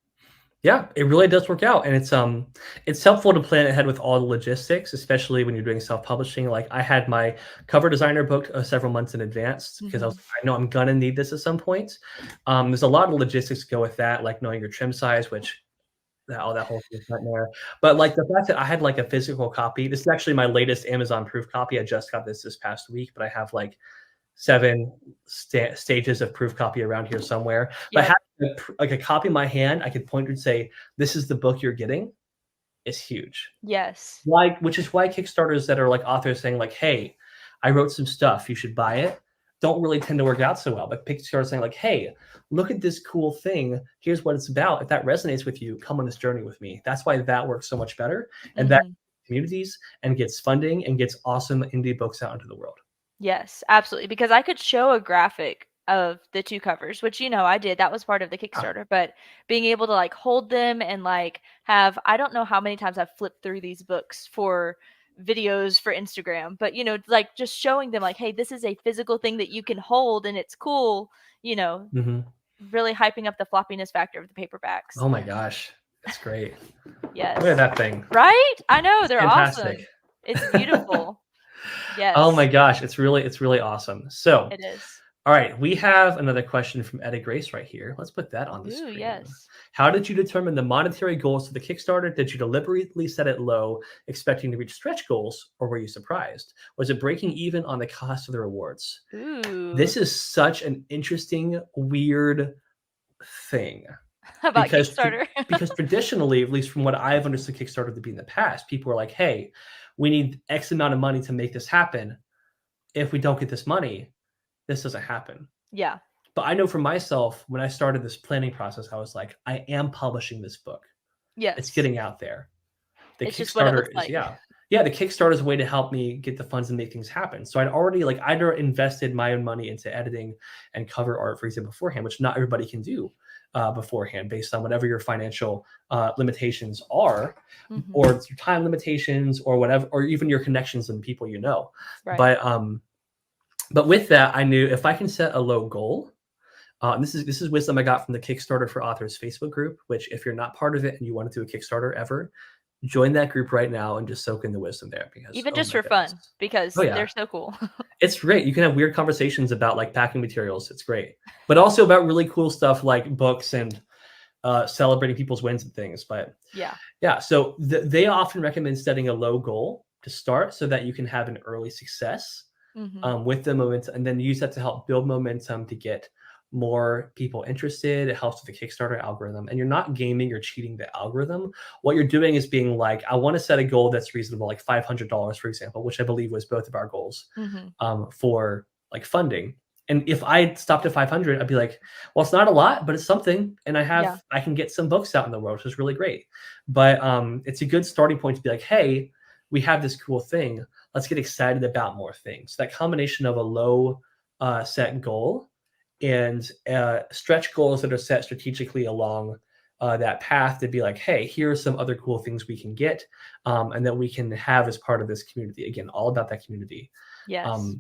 Yeah, it really does work out, and it's helpful to plan ahead with all the logistics, especially when you're doing self-publishing. Like, I had my cover designer booked several months in advance because
Mhm.
I know I'm gonna need this at some point. There's a lot of logistics to go with that, like knowing your trim size, which all that whole thing's nightmare. But like the fact that I had like a physical copy. This is actually my latest Amazon proof copy. I just got this past week, but I have like 7 stages of proof copy around here somewhere. But
Yep.
having like a copy in my hand, I could point and say, "This is the book you're getting," is huge.
Yes.
Which is why Kickstarters that are like authors saying like, "Hey, I wrote some stuff, you should buy it," don't really tend to work out so well. But Kickstarter saying like, "Hey, look at this cool thing. Here's what it's about. If that resonates with you, come on this journey with me." That's why that works so much better, and that communities and gets funding and gets awesome indie books out into the world.
Yes, absolutely. Because I could show a graphic of the 2 covers, which, I did. That was part of the Kickstarter. But being able to like hold them and like have, I don't know how many times I've flipped through these books for videos for Instagram, but like just showing them like, hey, this is a physical thing that you can hold and it's cool, really hyping up the floppiness factor of the paperbacks.
Oh my gosh, it's great.
Yes.
Look at that thing.
Right? I know,
It's
they're
fantastic.
awesome. It's beautiful. Yes.
Oh my gosh, it's really awesome. So,
It is.
all right, we have another question from Etta Grace right here. Let's put that on the
Ooh,
screen.
yes.
How did you determine the monetary goals for the Kickstarter? Did you deliberately set it low, expecting to reach stretch goals, or were you surprised? Was it breaking even on the cost of the rewards?
Ooh.
This is such an interesting, weird thing.
About Kickstarter.
Because traditionally, at least from what I've understood Kickstarter to be in the past, people are like, "Hey, we need X amount of money to make this happen. If we don't get this money, this doesn't happen."
Yeah.
But I know for myself, when I started this planning process, I was like, I am publishing this book.
Yes.
It's getting out there. The
It's just what it
Kickstarter
looks
is,
like.
yeah, the Kickstarter is a way to help me get the funds and make things happen. So I'd already I'd invested my own money into editing and cover art, for example, beforehand, which not everybody can do beforehand based on whatever your financial limitations are, or your time limitations, or whatever, or even your connections and people you know.
Right.
But with that, I knew if I can set a low goal, and this is wisdom I got from the Kickstarter for Authors Facebook group, which if you're not part of it and you want to do a Kickstarter ever, join that group right now and just soak in the wisdom there. Because
even just for fun, because they're so cool.
It's great. You can have weird conversations about like packing materials. It's great. But also about really cool stuff like books and celebrating people's wins and things. But yeah. So they often recommend setting a low goal to start so that you can have an early success with the momentum, and then use that to help build momentum to get more people interested. It helps with the Kickstarter algorithm, and you're not gaming or cheating the algorithm. What you're doing is being like, I want to set a goal that's reasonable, like $500, for example, which I believe was both of our goals for like funding. And if I stopped at 500, I'd be like, well, it's not a lot, but it's something. And I can get some books out in the world, which is really great. But it's a good starting point to be like, hey, we have this cool thing. Let's get excited about more things. That combination of a low set goal and stretch goals that are set strategically along that path to be like, hey, here are some other cool things we can get and that we can have as part of this community. Again, all about that community.
Yes.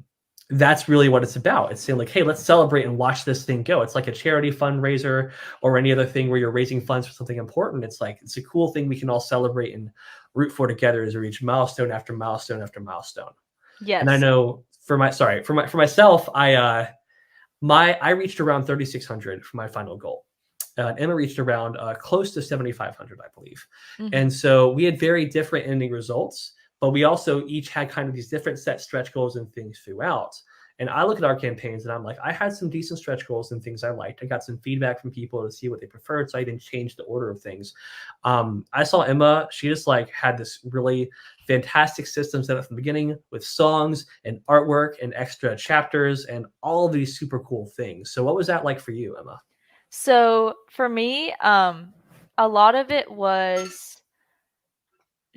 That's really what it's about. It's saying like, hey, let's celebrate and watch this thing go. It's like a charity fundraiser or any other thing where you're raising funds for something important. It's like, it's a cool thing we can all celebrate and root for together as we reach milestone after milestone after milestone.
Yes.
And I know for myself, I reached around 3,600 for my final goal. Emma reached around close to 7,500, I believe. And so we had very different ending results, but we also each had kind of these different set stretch goals and things throughout. And I look at our campaigns and I'm like, I had some decent stretch goals and things I liked. I got some feedback from people to see what they preferred, so I didn't change the order of things. I saw Emma, she just like had this really fantastic system set up from the beginning with songs and artwork and extra chapters and all of these super cool things. So what was that like for you, Emma?
So for me, a lot of it was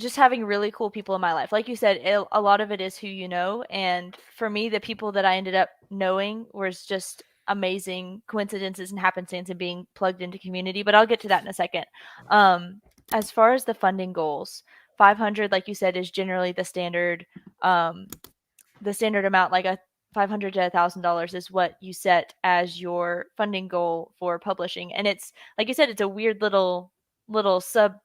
just having really cool people in my life. Like you said, a lot of it is who you know. And for me, the people that I ended up knowing was just amazing coincidences and happenstance and being plugged into community. But I'll get to that in a second. As far as the funding goals, 500, like you said, is generally the standard amount. Like a $500 to $1,000 is what you set as your funding goal for publishing. And it's, like you said, it's a weird little sub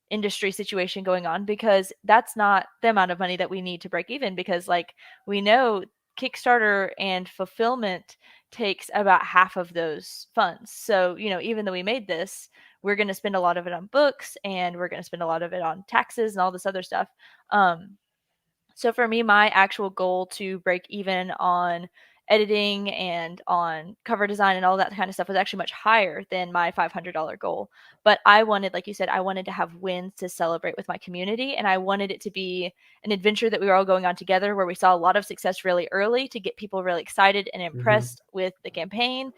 industry situation going on, because that's not the amount of money that we need to break even, because like we know Kickstarter and fulfillment takes about half of those funds. So, even though we made this, we're going to spend a lot of it on books and we're going to spend a lot of it on taxes and all this other stuff. So for me, my actual goal to break even on editing and on cover design and all that kind of stuff was actually much higher than my $500 goal. But I wanted, like you said, I wanted to have wins to celebrate with my community, and I wanted it to be an adventure that we were all going on together, where we saw a lot of success really early to get people really excited and
Hmm.
impressed with the campaign,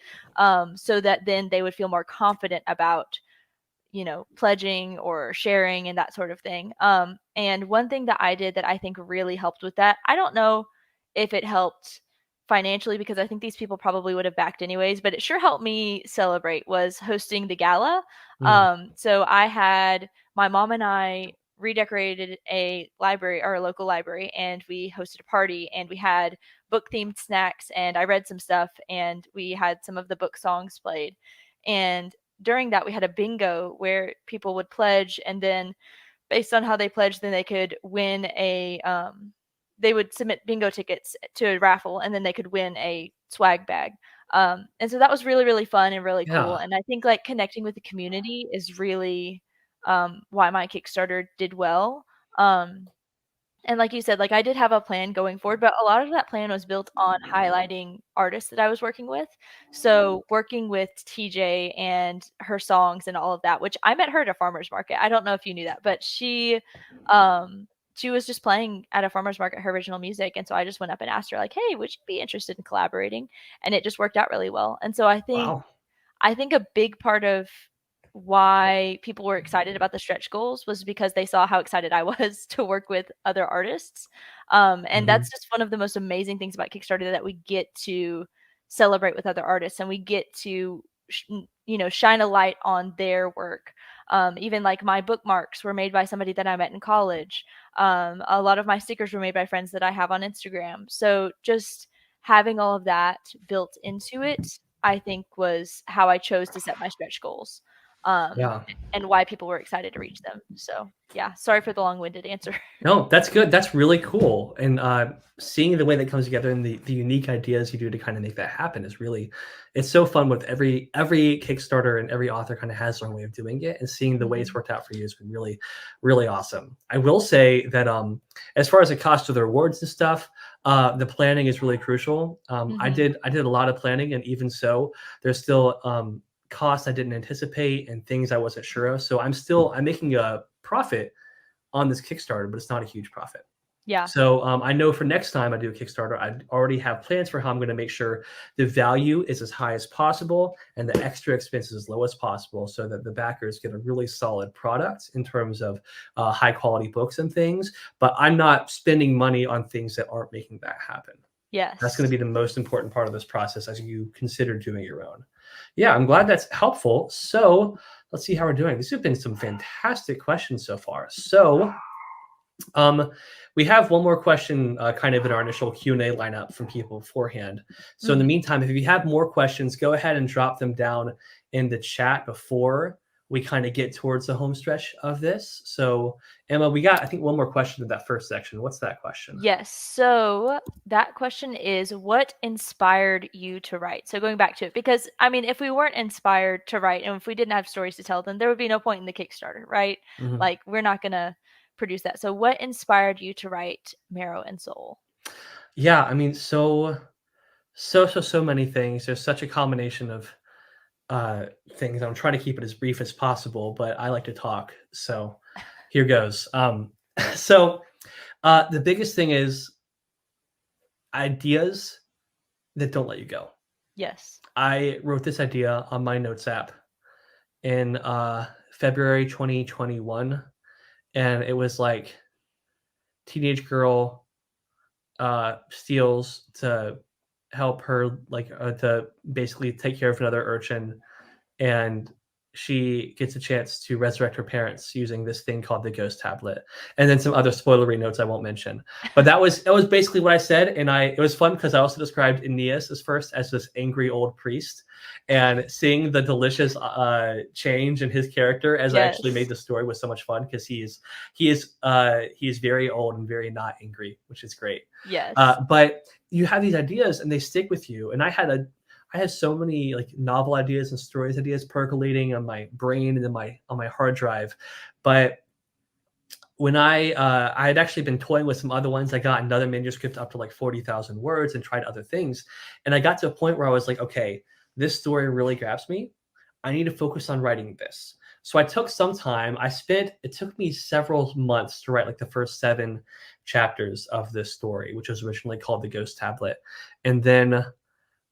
so that then they would feel more confident about, pledging or sharing and that sort of thing. And one thing that I did that I think really helped with that, I don't know if it helped financially, because I think these people probably would have backed anyways, but it sure helped me celebrate, was hosting the gala.
Mm.
So I had my mom and I redecorated a library, or a local library, and we hosted a party, and we had book themed snacks, and I read some stuff, and we had some of the book songs played. And during that, we had a bingo where people would pledge, and then based on how they pledged, then they could win they would submit bingo tickets to a raffle, and then they could win a swag bag. And so that was really, really fun and really cool.
Yeah.
And I think like connecting with the community is really why my Kickstarter did well. Um, and like you said, like I did have a plan going forward, but a lot of that plan was built on highlighting artists that I was working with. So working with TJ and her songs and all of that, which I met her at a farmer's market. I don't know if you knew that, but she was just playing at a farmer's market her original music. And so I just went up and asked her, like, hey, would you be interested in collaborating? And it just worked out really well. And so
Wow.
I think a big part of why people were excited about the stretch goals was because they saw how excited I was to work with other artists. And
Hmm.
that's just one of the most amazing things about Kickstarter, that we get to celebrate with other artists, and we get to, shine a light on their work. Even like my bookmarks were made by somebody that I met in college. A lot of my stickers were made by friends that I have on Instagram. So just having all of that built into it, I think, was how I chose to set my stretch goals, um,
Yeah.
and why people were excited to reach them. So, yeah, sorry for the long-winded answer.
No, that's good. That's really cool. And seeing the way that comes together and the unique ideas you do to kind of make that happen is really, it's so fun. With every Kickstarter and every author kind of has their own way of doing it, and seeing the way it's
Mhm.
worked out for you has been really, really awesome. I will say that as far as the cost of the rewards and stuff, the planning is really crucial.
Mhm.
I did a lot of planning, and even so, there's still costs I didn't anticipate and things I wasn't sure of. So I'm making a profit on this Kickstarter, but it's not a huge profit.
Yeah.
So I know for next time I do a Kickstarter, I already have plans for how I'm going to make sure the value is as high as possible and the extra expenses as low as possible, so that the backers get a really solid product in terms of high quality books and things. But I'm not spending money on things that aren't making that happen. That's going to
Yes.
be the most important part of this process as you consider doing your own. Yeah, I'm glad that's helpful. So let's see how we're doing. These have been some fantastic questions so far. So um, we have one more question kind of in our initial Q&A lineup from people beforehand. So in the
Mhm.
meantime, if you have more questions, go ahead and drop them down in the chat before we kind of get towards the home stretch of this. So Emma, we got, I think, one more question in that first section. What's that question?
Yes. So that question is, what inspired you to write? So going back to it, because I mean, if we weren't inspired to write, and if we didn't have stories to tell, then there would be no point in the Kickstarter, right?
Mhm.
Like, we're not gonna produce that. So what inspired you to write Marrow and Soul?
Yeah, I mean, so many things. There's such a combination of uh, things. I'm trying to keep it as brief as possible, but I like to talk. So here goes. So the biggest thing is ideas that don't let you go.
Yes.
I wrote this idea on my notes app in February 2021, and it was like teenage girl steals to help her, like to basically take care of another urchin, and she gets a chance to resurrect her parents using this thing called the ghost tablet, and then some other spoilery notes I won't mention. But that was basically what I said, and it was fun because I also described Aeneas as first as this angry old priest, and seeing the delicious change in his character as I actually made
Yes.
the story was so much fun, because he is very old and very not angry, which is great.
Yes.
But you have these ideas and they stick with you, and I had so many like novel ideas and stories ideas percolating on my brain and on my hard drive. But when I had actually been toying with some other ones. I got another manuscript up to like 40,000 words and tried other things. And I got to a point where I was like, okay, this story really grabs me. I need to focus on writing this. So I took some time. It took me several months to write like the first 7 chapters of this story, which was originally called The Ghost Tablet. And then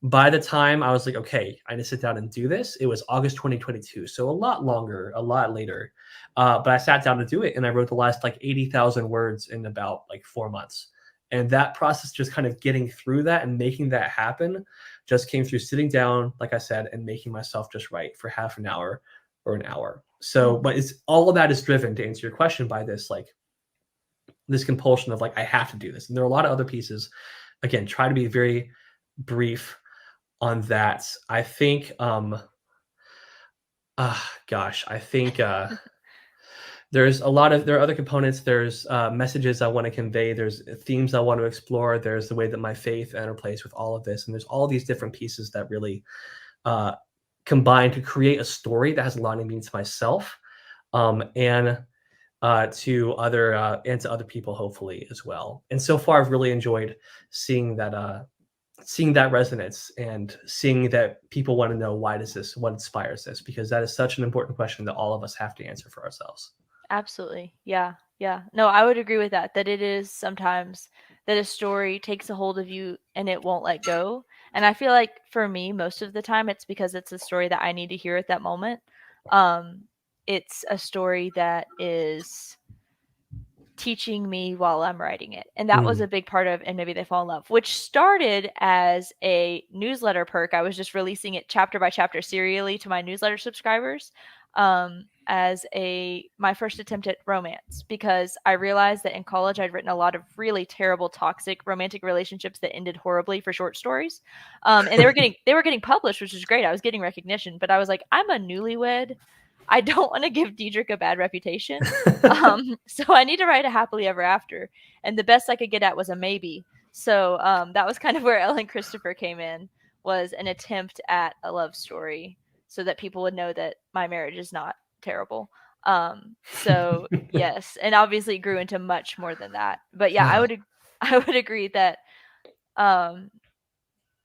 by the time I was like, okay, I need to sit down and do this, it was August 2022. So a lot longer, a lot later. But I sat down to do it and I wrote the last like 80,000 words in about like 4 months. And that process, just kind of getting through that and making that happen, just came through sitting down, like I said, and making myself just write for half an hour or an hour. So, but it's all of that is driven, to answer your question, by this like this compulsion of like, I have to do this. And there are a lot of other pieces. Again, try to be very brief on that. I think I think there are other components. There's messages I want to convey, there's themes I want to explore, there's the way that my faith interplays with all of this, and there's all these different pieces that really combine to create a story that has a lot of meaning to myself, and to other people, hopefully, as well. And so far I've really enjoyed seeing that resonance and seeing that people want to know, what inspires this, because that is such an important question that all of us have to answer for ourselves.
Absolutely. Yeah. Yeah. No, I would agree with that, that it is sometimes that a story takes a hold of you and it won't let go. And I feel like for me, most of the time, it's because it's a story that I need to hear at that moment. It's a story that is teaching me while I'm writing it. And that was a big part of And Maybe They Fall in Love, which started as a newsletter perk. I was just releasing it chapter by chapter serially to my newsletter subscribers, as my first attempt at romance, because I realized that in college I'd written a lot of really terrible toxic romantic relationships that ended horribly for short stories. And they were getting published, which was great. I was getting recognition, but I was like, I'm a newlywed. I don't want to give Diedrich a bad reputation. So I need to write a happily ever after. And the best I could get at was a maybe. So that was kind of where Ellen Christopher came in, was an attempt at a love story so that people would know that my marriage is not terrible. So yes, and obviously it grew into much more than that. But yeah, I would agree that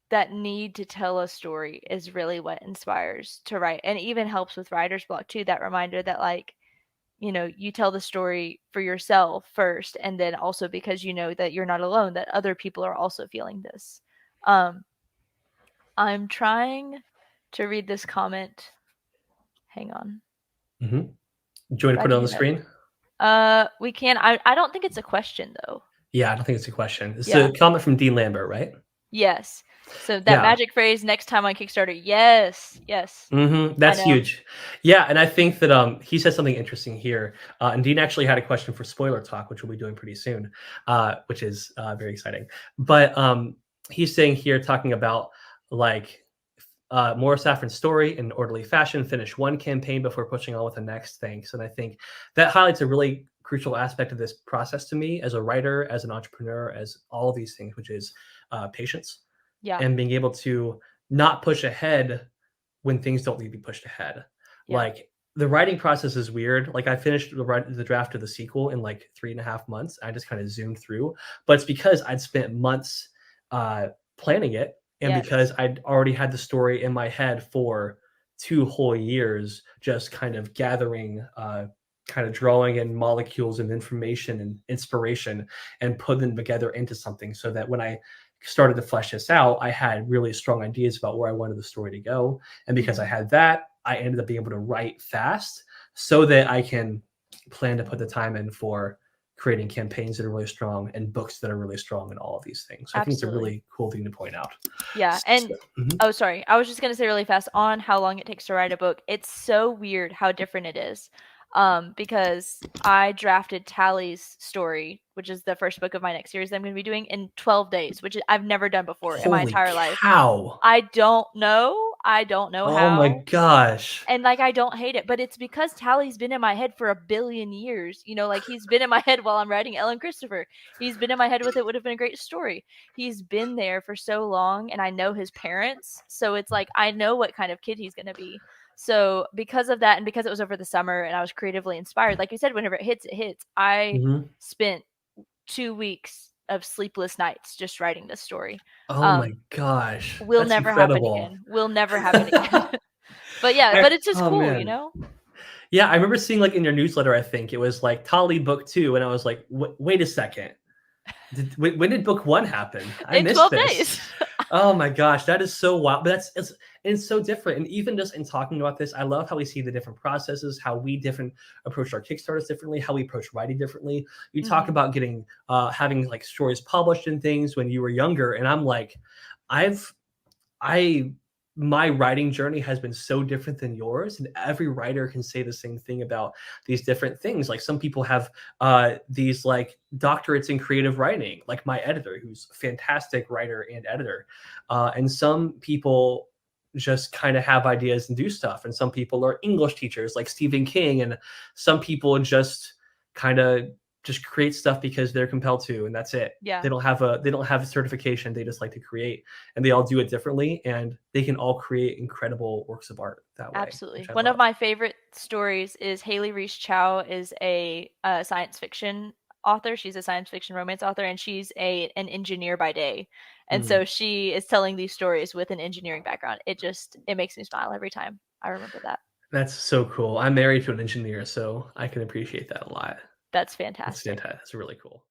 that need to tell a story is really what inspires to write, and even helps with writer's block too. That reminder that, like, you tell the story for yourself first, and then also because you know that you're not alone, that other people are also feeling this. I'm trying to read this comment. Hang on.
Do you want to put it on the screen?
We can. I don't think it's a question though.
Yeah, I don't think it's a question. It's a comment from Dean Lambert, right?
Yes. So that magic phrase, next time on Kickstarter. Yes.
That's huge. Yeah, and I think that he said something interesting here. And Dean actually had a question for Spoiler Talk, which we'll be doing pretty soon, which is very exciting. But he's saying here, talking about like Maura Saffron's story in orderly fashion, finish one campaign before pushing on with the next. Thanks. And I think that highlights a really crucial aspect of this process to me as a writer, as an entrepreneur, as all these things, which is patience.
Yeah.
And being able to not push ahead when things don't need to be pushed ahead. Yeah. Like the writing process is weird. Like I finished the draft of the sequel in like 3.5 months. I just kind of zoomed through, but it's because I'd spent months planning it. And because I'd already had the story in my head for 2 whole years, just kind of gathering, kind of drawing in molecules and information and inspiration and put them together into something, so that when I started to flesh this out, I had really strong ideas about where I wanted the story to go. And because I had that, I ended up being able to write fast so that I can plan to put the time in for creating campaigns that are really strong and books that are really strong and all of these things. So I think it's a really cool thing to point out.
Yeah. And oh, sorry. I was just going to say really fast on how long it takes to write a book. It's so weird how different it is. Because I drafted Tally's story, which is the first book of my next series that I'm going to be doing, in 12 days, which I've never done before in my entire life.
How?
I don't know how.
Oh my gosh.
And like, I don't hate it, but it's because Tally's been in my head for 1 billion years. Like he's been in my head while I'm writing Ellen Christopher. He's been in my head with It Would Have Been a Great Story. He's been there for so long, and I know his parents. So it's like, I know what kind of kid he's going to be. So because of that, and because it was over the summer and I was creatively inspired, like you said, whenever it hits, it hits. I
Mhm.
spent 2 weeks of sleepless nights just writing this story.
Oh
Um,
my gosh,
will
that's
never happen
incredible.
again. Will never happen again. But yeah,
I
but it's just
oh,
cool, you
man.
know?
Yeah, I remember seeing, like, in your newsletter, I think it was, like, Tali book 2, and I was like, Wait a second. When did book 1 happen? I
In
missed
12
this."
days.
Oh my gosh, that is so wild, but it's so different, and even just in talking about this, I love how we see the different processes, how we different approach our Kickstarters differently, how we approach writing differently. You talk
Mhm.
about getting, having, like, stories published and things when you were younger, and I'm like, I've I my writing journey has been so different than yours, and every writer can say the same thing about these different things. Like some people have these like doctorates in creative writing, like my editor, who's a fantastic writer and editor, and some people just kind of have ideas and do stuff, and some people are English teachers, like Stephen King, and some people just kind of just create stuff because they're compelled to, and that's it.
Yeah.
They don't have a certification. They just like to create, and they all do it differently, and they can all create incredible works of art that way,
Absolutely.
which I
One of
love.
my favorite stories is Haley Reese Chow is a science fiction author. She's a science fiction romance author, and she's an engineer by day. And
Mm,
so she is telling these stories with an engineering background. It makes me smile every time I remember that.
that's so cool. I'm married to an engineer, so I can appreciate that a lot.
That's
That's
fantastic.
fantastic. That's really cool.